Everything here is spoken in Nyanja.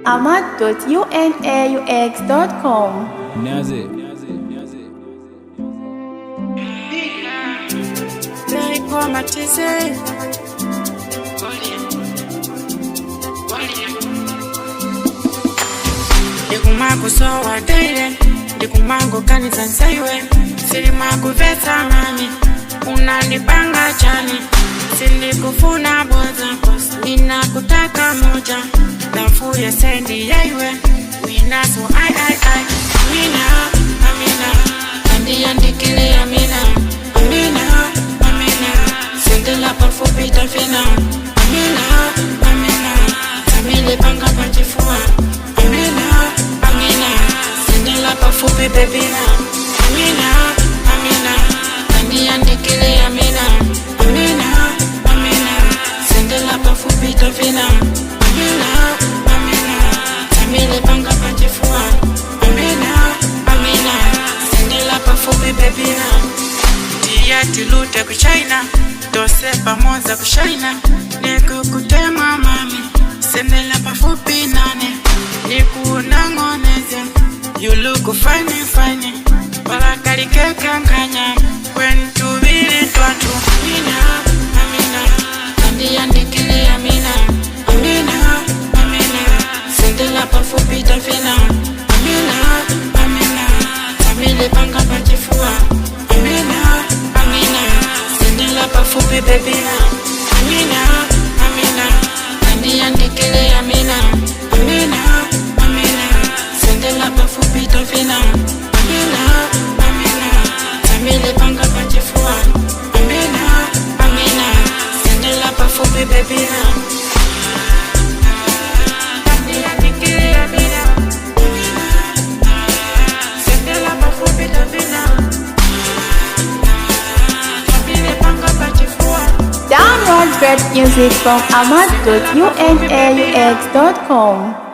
ahmad.unaux.com. Nazi. Ndikumango sowa daire, ndikumango kanisa nsaiwe, silimango veta mami, unanipanga chani, sindikufuna boza, ninakutaka moja, dafu ya sendi yaiwe, winaso ai, amina, andiandikile amina, sendela pafupi tafina, amina, tamile panga pachifua, amina, sendela pafupi bebina, amina, andiandikile amina, sendela pafupi tafina, amina, tamile panga pachifua, amina, sendela pafupi bebina. Tilute kuchaina, dose pamoja kushaina, nikukutema mami, sendela pafupi nane, nikunangoneze, you look funny, walakalike kankanya, kwentu vili twatu, amina, andiandikile amina, sendela pafupi tafina, amina, tamile panga pachifua, sendela pafupi bebina, amina, andiandikile amina, sendela pafupi tafina, tamile panga pachifua, amina, sendela pafupi bebina, andiandikile amina, sendela pafupi tafina. Download great music from ahmad.unaux.com.